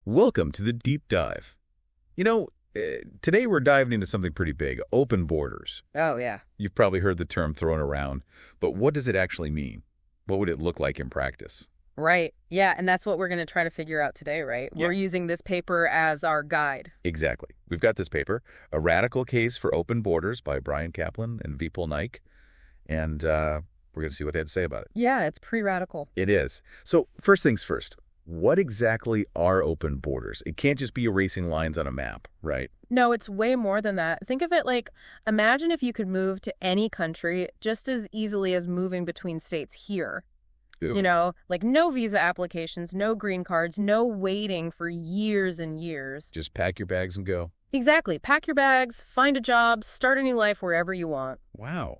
Welcome to the deep dive. Today we're diving into something pretty big, open borders. Oh, yeah. You've probably heard the term thrown around, but what does it actually mean? What would it look like in practice? Right. Yeah, and that's what we're going to try to figure out today, right? Yeah. We're using this paper as our guide. Exactly. We've got this paper, A Radical Case for Open Borders by Bryan Caplan and Vipul Naik, and we're going to see what they had to say about it. Yeah, it's pretty radical. It is. So first things first, what exactly are open borders? It can't just be erasing lines on a map, right? No, it's way more than that. Think of it like, imagine if you could move to any country just as easily as moving between states here. Ew. Like no visa applications, no green cards, no waiting for years and years. Just pack your bags and go. Exactly. Pack your bags, find a job, start a new life wherever you want. Wow.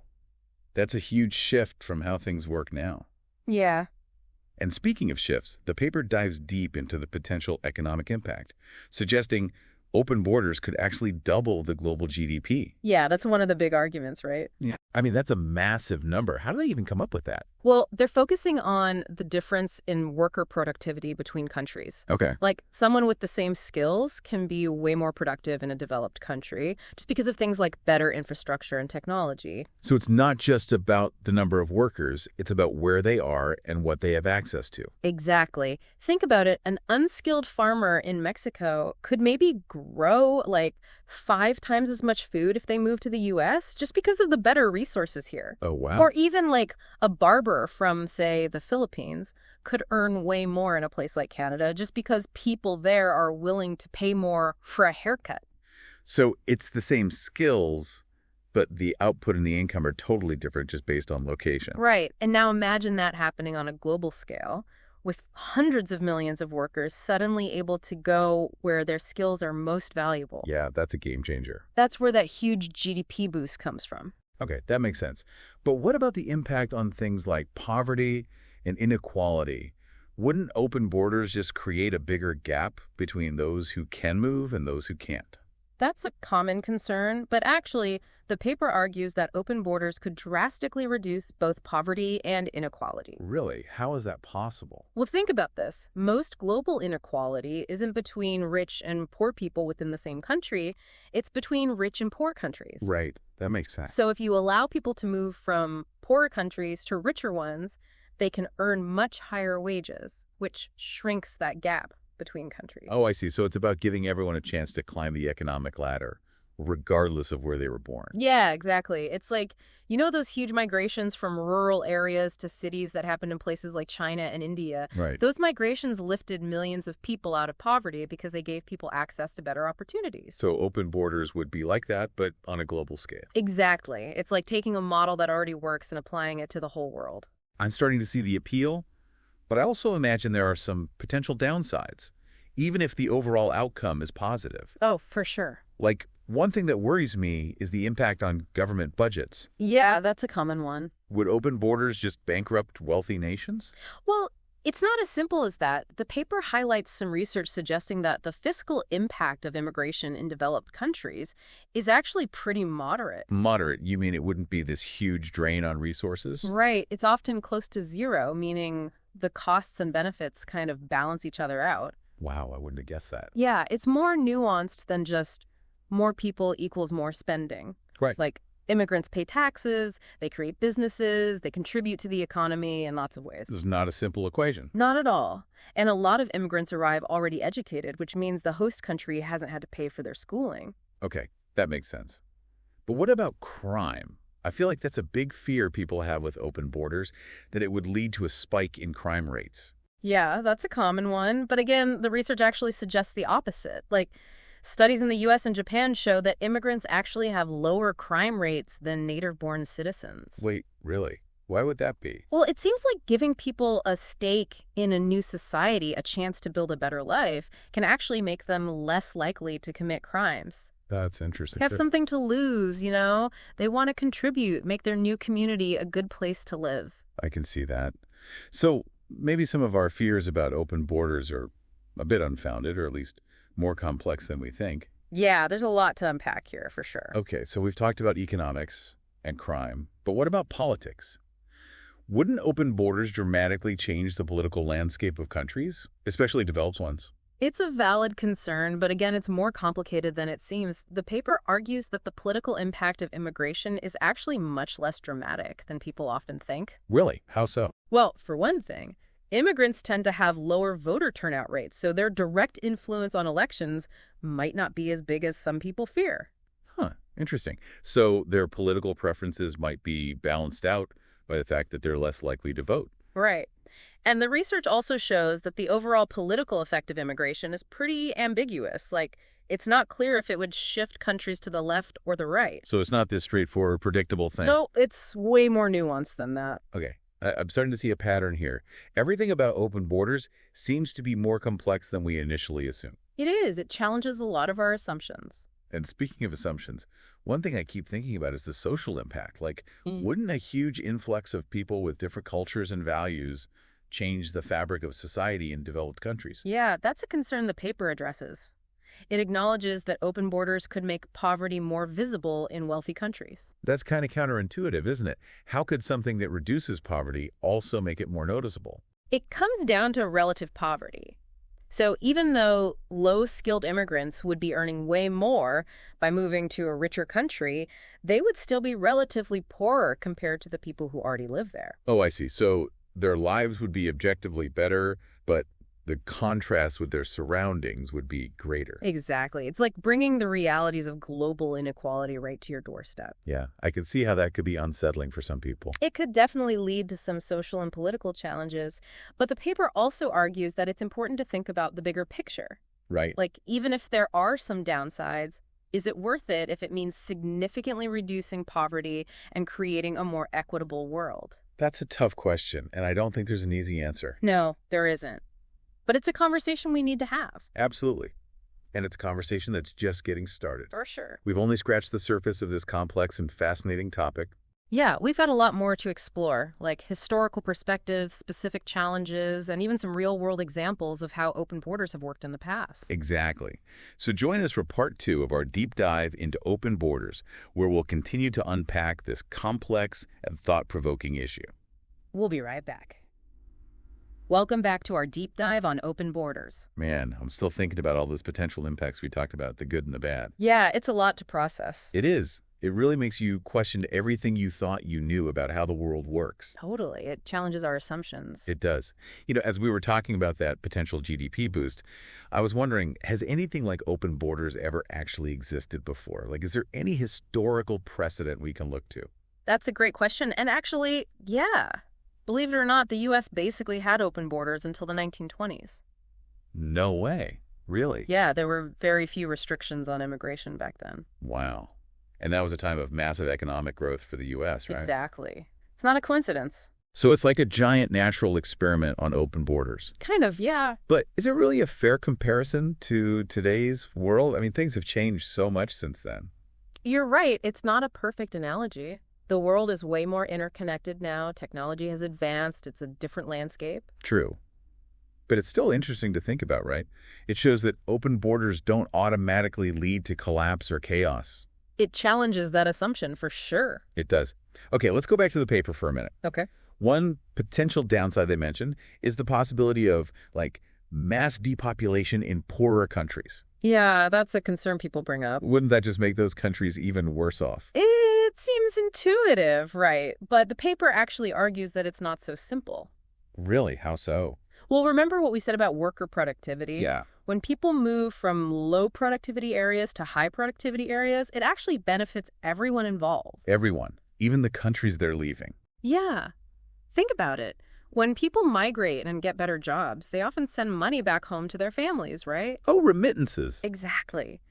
That's a huge shift from how things work now. Yeah. And speaking of shifts, the paper dives deep into the potential economic impact, suggesting open borders could actually double the global GDP. Yeah, that's one of the big arguments, right? Yeah. I mean, that's a massive number. How do they even come up with that? Well, they're focusing on the difference in worker productivity between countries. Okay. Like someone with the same skills can be way more productive in a developed country just because of things like better infrastructure and technology. So it's not just about the number of workers, it's about where they are and what they have access to. Exactly. Think about it. An unskilled farmer in Mexico could maybe grow like 5 times as much food if they move to the U.S. just because of the better resources here. Oh, wow. Or even like a barber from, say, the Philippines could earn way more in a place like Canada just because people there are willing to pay more for a haircut. So it's the same skills, but the output and the income are totally different just based on location. Right. And now imagine that happening on a global scale with hundreds of millions of workers suddenly able to go where their skills are most valuable. Yeah, that's a game changer. That's where that huge GDP boost comes from. Okay, that makes sense. But what about the impact on things like poverty and inequality? Wouldn't open borders just create a bigger gap between those who can move and those who can't? That's a common concern, but actually, the paper argues that open borders could drastically reduce both poverty and inequality. Really? How is that possible? Well, think about this. Most global inequality isn't between rich and poor people within the same country. It's between rich and poor countries. Right. That makes sense. So if you allow people to move from poorer countries to richer ones, they can earn much higher wages, which shrinks that gap between countries. Oh, I see. So it's about giving everyone a chance to climb the economic ladder, regardless of where they were born. Yeah, exactly. It's like, those huge migrations from rural areas to cities that happened in places like China and India. Right. Those migrations lifted millions of people out of poverty because they gave people access to better opportunities. So open borders would be like that, but on a global scale. Exactly. It's like taking a model that already works and applying it to the whole world. I'm starting to see the appeal, but I also imagine there are some potential downsides, even if the overall outcome is positive. Oh, for sure. Like, one thing that worries me is the impact on government budgets. Yeah, that's a common one. Would open borders just bankrupt wealthy nations? Well, it's not as simple as that. The paper highlights some research suggesting that the fiscal impact of immigration in developed countries is actually pretty moderate. Moderate? You mean it wouldn't be this huge drain on resources? Right. It's often close to zero, meaning the costs and benefits kind of balance each other out. Wow, I wouldn't have guessed that. Yeah, it's more nuanced than just more people equals more spending. Right. Like immigrants pay taxes, they create businesses, they contribute to the economy in lots of ways. This is not a simple equation. Not at all. And a lot of immigrants arrive already educated, which means the host country hasn't had to pay for their schooling. Okay, that makes sense. But what about crime? I feel like that's a big fear people have with open borders, that it would lead to a spike in crime rates. Yeah, that's a common one. But again, the research actually suggests the opposite. Like, studies in the U.S. and Japan show that immigrants actually have lower crime rates than native-born citizens. Wait, really? Why would that be? Well, it seems like giving people a stake in a new society, a chance to build a better life, can actually make them less likely to commit crimes. That's interesting. They have something to lose, They want to contribute, make their new community a good place to live. I can see that. So maybe some of our fears about open borders are a bit unfounded, or at least more complex than we think. Yeah, there's a lot to unpack here, for sure. Okay, so we've talked about economics and crime, but what about politics? Wouldn't open borders dramatically change the political landscape of countries, especially developed ones? It's a valid concern, but again, it's more complicated than it seems. The paper argues that the political impact of immigration is actually much less dramatic than people often think. Really? How so? Well, for one thing, immigrants tend to have lower voter turnout rates, so their direct influence on elections might not be as big as some people fear. Huh, interesting. So their political preferences might be balanced out by the fact that they're less likely to vote. Right. And the research also shows that the overall political effect of immigration is pretty ambiguous. Like, it's not clear if it would shift countries to the left or the right. So it's not this straightforward, predictable thing. No, it's way more nuanced than that. Okay, I'm starting to see a pattern here. Everything about open borders seems to be more complex than we initially assumed. It is. It challenges a lot of our assumptions. And speaking of assumptions, one thing I keep thinking about is the social impact. Like, wouldn't a huge influx of people with different cultures and values change the fabric of society in developed countries? Yeah, that's a concern the paper addresses. It acknowledges that open borders could make poverty more visible in wealthy countries. That's kind of counterintuitive, isn't it? How could something that reduces poverty also make it more noticeable? It comes down to relative poverty. So even though low-skilled immigrants would be earning way more by moving to a richer country, they would still be relatively poorer compared to the people who already live there. Oh, I see. So their lives would be objectively better, but the contrast with their surroundings would be greater. Exactly. It's like bringing the realities of global inequality right to your doorstep. Yeah, I could see how that could be unsettling for some people. It could definitely lead to some social and political challenges, but the paper also argues that it's important to think about the bigger picture. Right. Like, even if there are some downsides, is it worth it if it means significantly reducing poverty and creating a more equitable world? That's a tough question, and I don't think there's an easy answer. No, there isn't. But it's a conversation we need to have. Absolutely. And it's a conversation that's just getting started. For sure. We've only scratched the surface of this complex and fascinating topic. Yeah, we've got a lot more to explore, like historical perspectives, specific challenges, and even some real-world examples of how open borders have worked in the past. Exactly. So join us for part 2 of our deep dive into open borders, where we'll continue to unpack this complex and thought-provoking issue. We'll be right back. Welcome back to our deep dive on open borders. Man, I'm still thinking about all those potential impacts we talked about, the good and the bad. Yeah, it's a lot to process. It is. It really makes you question everything you thought you knew about how the world works. Totally. It challenges our assumptions. It does. You know, as we were talking about that potential GDP boost, I was wondering, has anything like open borders ever actually existed before? Like, is there any historical precedent we can look to? That's a great question. And actually, yeah. Believe it or not, the U.S. basically had open borders until the 1920s. No way. Really? Yeah, there were very few restrictions on immigration back then. Wow. And that was a time of massive economic growth for the U.S., right? Exactly. It's not a coincidence. So it's like a giant natural experiment on open borders. Kind of, yeah. But is it really a fair comparison to today's world? I mean, things have changed so much since then. You're right. It's not a perfect analogy. The world is way more interconnected now. Technology has advanced. It's a different landscape. True. But it's still interesting to think about, right? It shows that open borders don't automatically lead to collapse or chaos. It challenges that assumption for sure. It does. Okay, let's go back to the paper for a minute. Okay. One potential downside they mentioned is the possibility of, like, mass depopulation in poorer countries. Yeah, that's a concern people bring up. Wouldn't that just make those countries even worse off? It seems intuitive, right? But the paper actually argues that it's not so simple. Really? How so? Well, remember what we said about worker productivity? Yeah. When people move from low productivity areas to high productivity areas, it actually benefits everyone involved. Everyone, even the countries they're leaving. Yeah. Think about it. When people migrate and get better jobs, they often send money back home to their families, right? Oh, remittances. Exactly.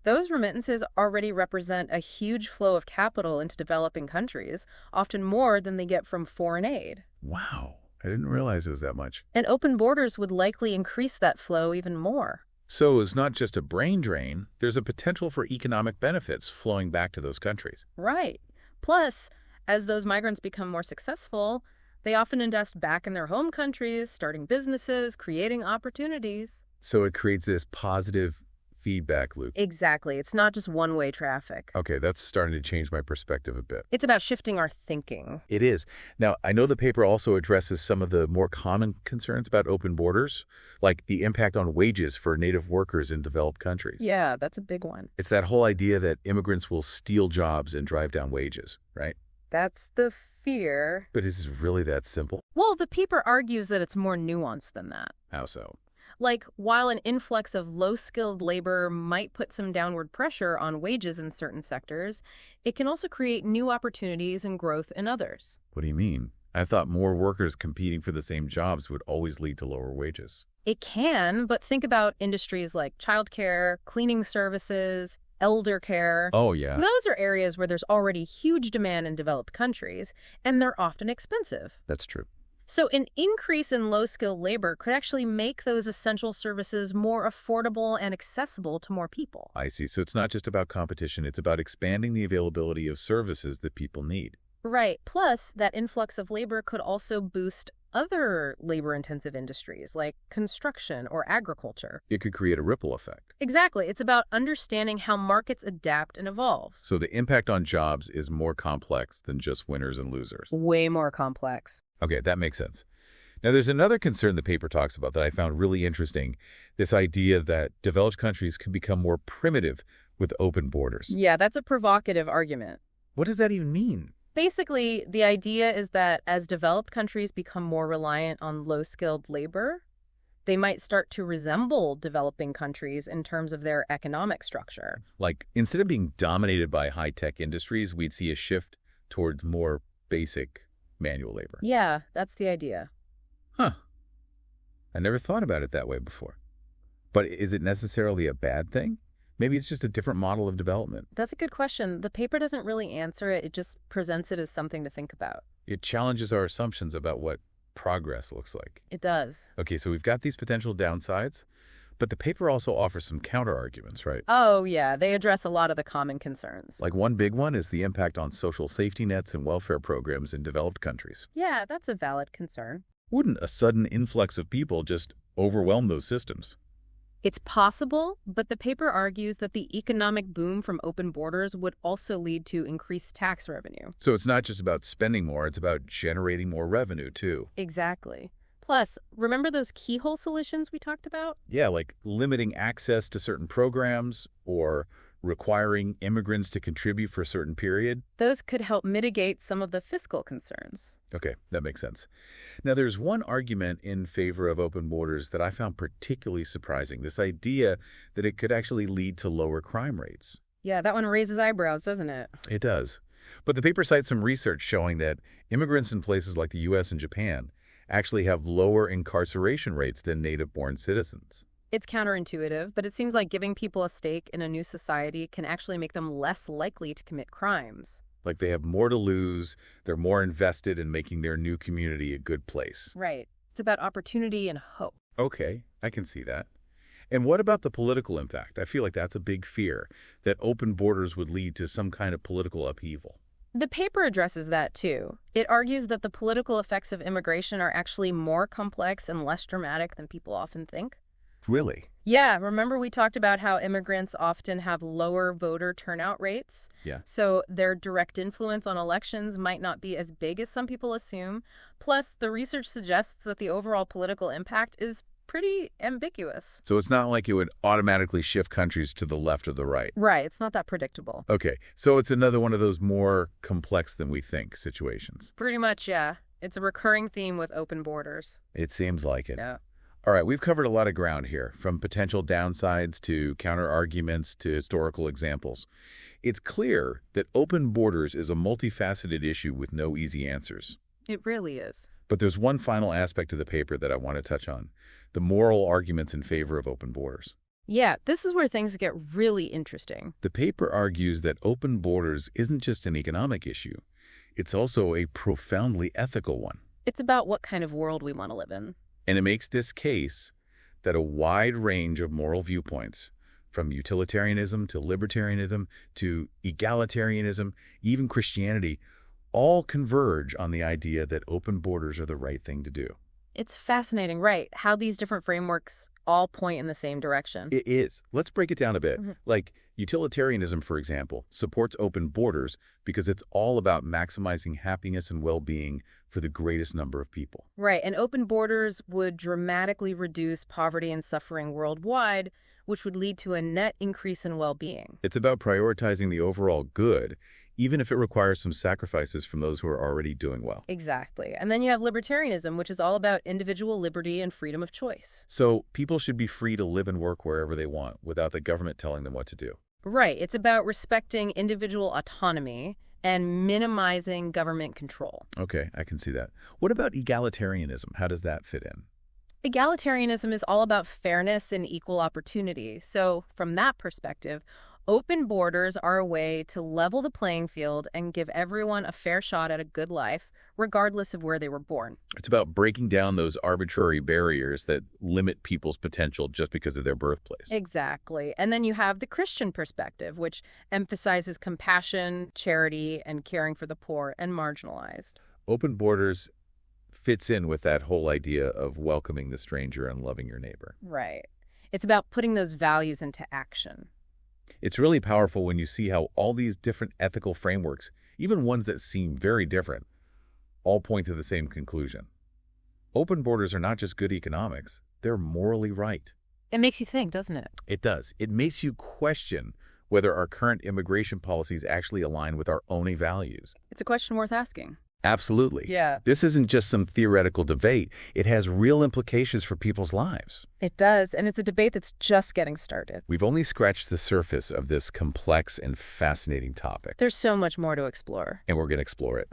Those remittances already represent a huge flow of capital into developing countries, often more than they get from foreign aid. Wow. I didn't realize it was that much. And open borders would likely increase that flow even more. So it's not just a brain drain. There's a potential for economic benefits flowing back to those countries. Right. Plus, as those migrants become more successful, they often invest back in their home countries, starting businesses, creating opportunities. So it creates this positive feedback loop. Exactly. It's not just one-way traffic. Okay, that's starting to change my perspective a bit. It's about shifting our thinking. It is. Now, I know the paper also addresses some of the more common concerns about open borders, like the impact on wages for native workers in developed countries. Yeah, that's a big one. It's that whole idea that immigrants will steal jobs and drive down wages, right? That's the fear. But is it really that simple? Well, the paper argues that it's more nuanced than that. How so? Like, while an influx of low-skilled labor might put some downward pressure on wages in certain sectors, it can also create new opportunities and growth in others. What do you mean? I thought more workers competing for the same jobs would always lead to lower wages. It can, but think about industries like childcare, cleaning services, elder care. Oh, yeah. Those are areas where there's already huge demand in developed countries, and they're often expensive. That's true. So an increase in low-skilled labor could actually make those essential services more affordable and accessible to more people. I see. So it's not just about competition. It's about expanding the availability of services that people need. Right. Plus, that influx of labor could also boost other labor-intensive industries like construction or agriculture. It could create a ripple effect. Exactly. It's about understanding how markets adapt and evolve. So the impact on jobs is more complex than just winners and losers. Way more complex. Okay, that makes sense. Now, there's another concern the paper talks about that I found really interesting, this idea that developed countries can become more primitive with open borders. Yeah, that's a provocative argument. What does that even mean? Basically, the idea is that as developed countries become more reliant on low-skilled labor, they might start to resemble developing countries in terms of their economic structure. Like, instead of being dominated by high-tech industries, we'd see a shift towards more basic manual labor. Yeah, that's the idea. Huh. I never thought about it that way before. But is it necessarily a bad thing? Maybe it's just a different model of development. That's a good question. The paper doesn't really answer it. It just presents it as something to think about. It challenges our assumptions about what progress looks like. It does. Okay, so we've got these potential downsides, but the paper also offers some counter-arguments, right? Oh, yeah. They address a lot of the common concerns. Like one big one is the impact on social safety nets and welfare programs in developed countries. Yeah, that's a valid concern. Wouldn't a sudden influx of people just overwhelm those systems? It's possible, but the paper argues that the economic boom from open borders would also lead to increased tax revenue. So it's not just about spending more, it's about generating more revenue, too. Exactly. Plus, remember those keyhole solutions we talked about? Yeah, like limiting access to certain programs or requiring immigrants to contribute for a certain period. Those could help mitigate some of the fiscal concerns. Okay, that makes sense. Now, there's one argument in favor of open borders that I found particularly surprising, this idea that it could actually lead to lower crime rates. Yeah, that one raises eyebrows, doesn't it? It does. But the paper cites some research showing that immigrants in places like the U.S. and Japan actually have lower incarceration rates than native-born citizens. It's counterintuitive, but it seems like giving people a stake in a new society can actually make them less likely to commit crimes. Like they have more to lose, they're more invested in making their new community a good place. Right. It's about opportunity and hope. Okay, I can see that. And what about the political impact? I feel like that's a big fear, that open borders would lead to some kind of political upheaval. The paper addresses that, too. It argues that the political effects of immigration are actually more complex and less dramatic than people often think. Really? Yeah, remember we talked about how immigrants often have lower voter turnout rates? Yeah. So their direct influence on elections might not be as big as some people assume. Plus, the research suggests that the overall political impact is pretty ambiguous. So it's not like it would automatically shift countries to the left or the right. Right, it's not that predictable. Okay, so it's another one of those more complex than we think situations. Pretty much, yeah. It's a recurring theme with open borders. It seems like it. Yeah. All right, we've covered a lot of ground here, from potential downsides to counter-arguments to historical examples. It's clear that open borders is a multifaceted issue with no easy answers. It really is. But there's one final aspect of the paper that I want to touch on, the moral arguments in favor of open borders. Yeah, this is where things get really interesting. The paper argues that open borders isn't just an economic issue. It's also a profoundly ethical one. It's about what kind of world we want to live in. And it makes this case that a wide range of moral viewpoints, from utilitarianism to libertarianism to egalitarianism, even Christianity, all converge on the idea that open borders are the right thing to do. It's fascinating, right? How these different frameworks all point in the same direction. It is. Let's break it down a bit. Like, utilitarianism, for example, supports open borders because it's all about maximizing happiness and well-being for the greatest number of people. Right, and open borders would dramatically reduce poverty and suffering worldwide, which would lead to a net increase in well-being. It's about prioritizing the overall good, even if it requires some sacrifices from those who are already doing well. Exactly. And then you have libertarianism, which is all about individual liberty and freedom of choice. So people should be free to live and work wherever they want without the government telling them what to do. Right. It's about respecting individual autonomy and minimizing government control. Okay, I can see that. What about egalitarianism? How does that fit in? Egalitarianism is all about fairness and equal opportunity. So from that perspective, open borders are a way to level the playing field and give everyone a fair shot at a good life, regardless of where they were born. It's about breaking down those arbitrary barriers that limit people's potential just because of their birthplace. Exactly. And then you have the Christian perspective, which emphasizes compassion, charity, and caring for the poor and marginalized. Open borders fits in with that whole idea of welcoming the stranger and loving your neighbor. Right. It's about putting those values into action. It's really powerful when you see how all these different ethical frameworks, even ones that seem very different, all point to the same conclusion. Open borders are not just good economics, they're morally right. It makes you think, doesn't it? It does. It makes you question whether our current immigration policies actually align with our own values. It's a question worth asking. Absolutely. Yeah. This isn't just some theoretical debate. It has real implications for people's lives. It does, and it's a debate that's just getting started. We've only scratched the surface of this complex and fascinating topic. There's so much more to explore. And we're going to explore it.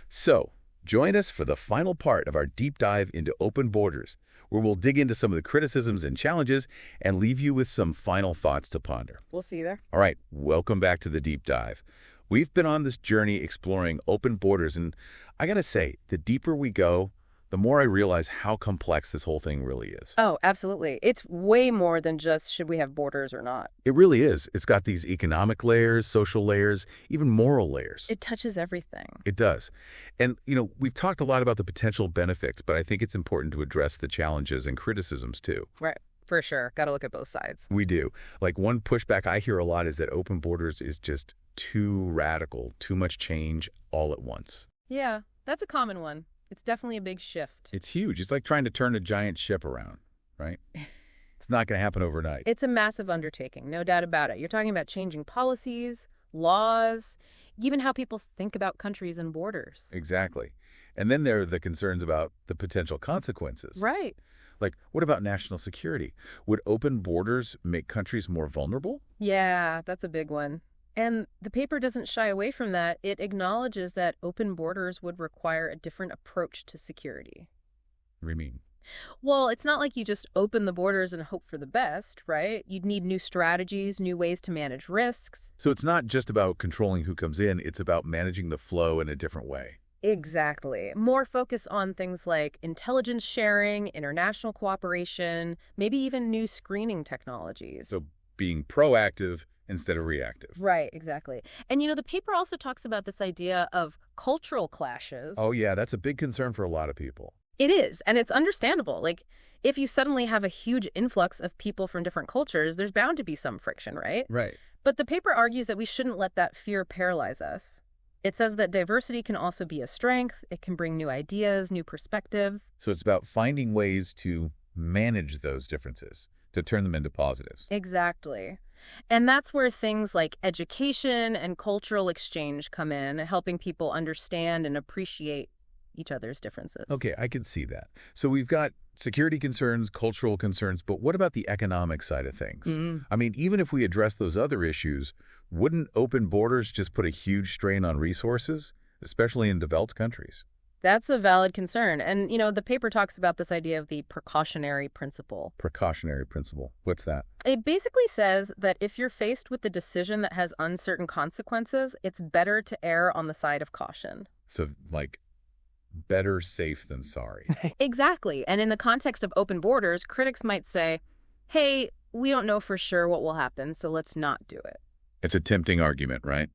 So, join us for the final part of our deep dive into open borders, where we'll dig into some of the criticisms and challenges and leave you with some final thoughts to ponder. We'll see you there. All right, welcome back to the deep dive. We've been on this journey exploring open borders, and I gotta say, the deeper we go, the more I realize how complex this whole thing really is. Oh, absolutely. It's way more than just should we have borders or not. It really is. It's got these economic layers, social layers, even moral layers. It touches everything. It does. And, we've talked a lot about the potential benefits, but I think it's important to address the challenges and criticisms too. Right. For sure. Got to look at both sides. We do. Like, one pushback I hear a lot is that open borders is just too radical, too much change all at once. Yeah, that's a common one. It's definitely a big shift. It's huge. It's like trying to turn a giant ship around, right? It's not going to happen overnight. It's a massive undertaking, no doubt about it. You're talking about changing policies, laws, even how people think about countries and borders. Exactly. And then there are the concerns about the potential consequences. Right. Like, what about national security? Would open borders make countries more vulnerable? Yeah, that's a big one. And the paper doesn't shy away from that. It acknowledges that open borders would require a different approach to security. What do you mean? Well, it's not like you just open the borders and hope for the best, right? You'd need new strategies, new ways to manage risks. So it's not just about controlling who comes in, it's about managing the flow in a different way. Exactly. More focus on things like intelligence sharing, international cooperation, maybe even new screening technologies. So being proactive instead of reactive. Right, exactly. And the paper also talks about this idea of cultural clashes. Oh, yeah, that's a big concern for a lot of people. It is, and it's understandable. Like, if you suddenly have a huge influx of people from different cultures, there's bound to be some friction, right? Right. But the paper argues that we shouldn't let that fear paralyze us. It says that diversity can also be a strength. It can bring new ideas, new perspectives. So it's about finding ways to manage those differences, to turn them into positives. Exactly. And that's where things like education and cultural exchange come in, helping people understand and appreciate each other's differences. Okay, I can see that. So we've got security concerns, cultural concerns, but what about the economic side of things? I mean, even if we address those other issues, wouldn't open borders just put a huge strain on resources, especially in developed countries? That's a valid concern. And, the paper talks about this idea of the precautionary principle. Precautionary principle. What's that? It basically says that if you're faced with a decision that has uncertain consequences, it's better to err on the side of caution. So, like, better safe than sorry. Exactly. And in the context of open borders, critics might say, hey, we don't know for sure what will happen, so let's not do it. It's a tempting argument, right?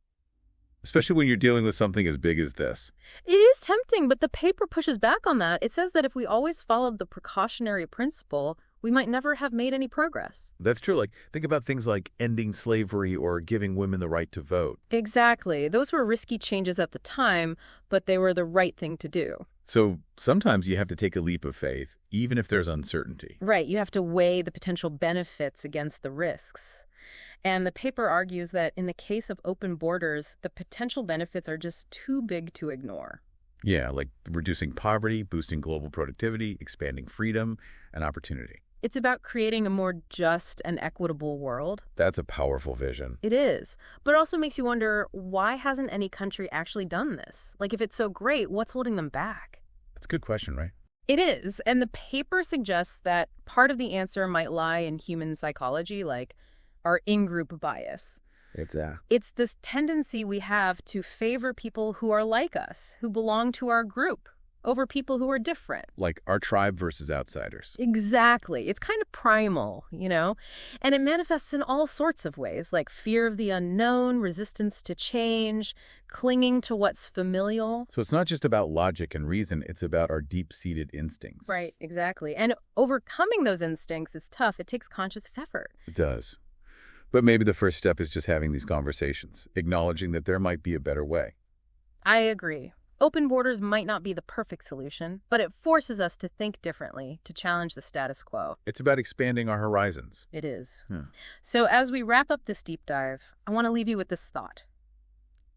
especially when you're dealing with something as big as this. It is tempting, but the paper pushes back on that. It says that if we always followed the precautionary principle, we might never have made any progress. That's true. Like, think about things like ending slavery or giving women the right to vote. Exactly. Those were risky changes at the time, but they were the right thing to do. So sometimes you have to take a leap of faith, even if there's uncertainty. Right. You have to weigh the potential benefits against the risks. And the paper argues that in the case of open borders, the potential benefits are just too big to ignore. Yeah, like reducing poverty, boosting global productivity, expanding freedom and opportunity. It's about creating a more just and equitable world. That's a powerful vision. It is. But it also makes you wonder, why hasn't any country actually done this? Like, if it's so great, what's holding them back? That's a good question, right? It is. And the paper suggests that part of the answer might lie in human psychology, like our in-group bias. It's this tendency we have to favor people who are like us, who belong to our group, over people who are different. Like our tribe versus outsiders. Exactly. It's kind of primal, you know? And it manifests in all sorts of ways, like fear of the unknown, resistance to change, clinging to what's familial. So it's not just about logic and reason, it's about our deep-seated instincts. Right, exactly. And overcoming those instincts is tough. It takes conscious effort. It does. But maybe the first step is just having these conversations, acknowledging that there might be a better way. I agree. Open borders might not be the perfect solution, but it forces us to think differently, to challenge the status quo. It's about expanding our horizons. It is. Yeah. So as we wrap up this deep dive, I want to leave you with this thought.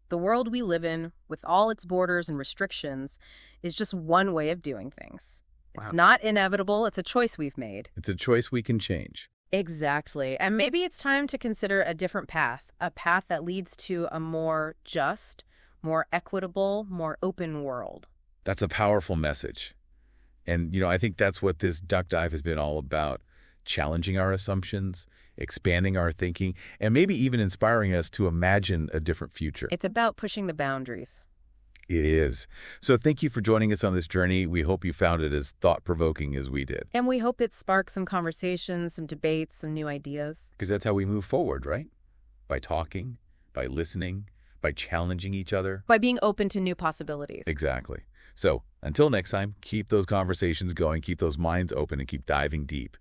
The world we live in, with all its borders and restrictions, is just one way of doing things. It's not inevitable. It's a choice we've made. It's a choice we can change. Exactly. And maybe it's time to consider a different path, a path that leads to a more just, more equitable, more open world. That's a powerful message. And, I think that's what this duck dive has been all about. Challenging our assumptions, expanding our thinking, and maybe even inspiring us to imagine a different future. It's about pushing the boundaries. It is. So thank you for joining us on this journey. We hope you found it as thought-provoking as we did. And we hope it sparks some conversations, some debates, some new ideas. Because that's how we move forward, right? By talking, by listening, by challenging each other. By being open to new possibilities. Exactly. So until next time, keep those conversations going, keep those minds open, and keep diving deep.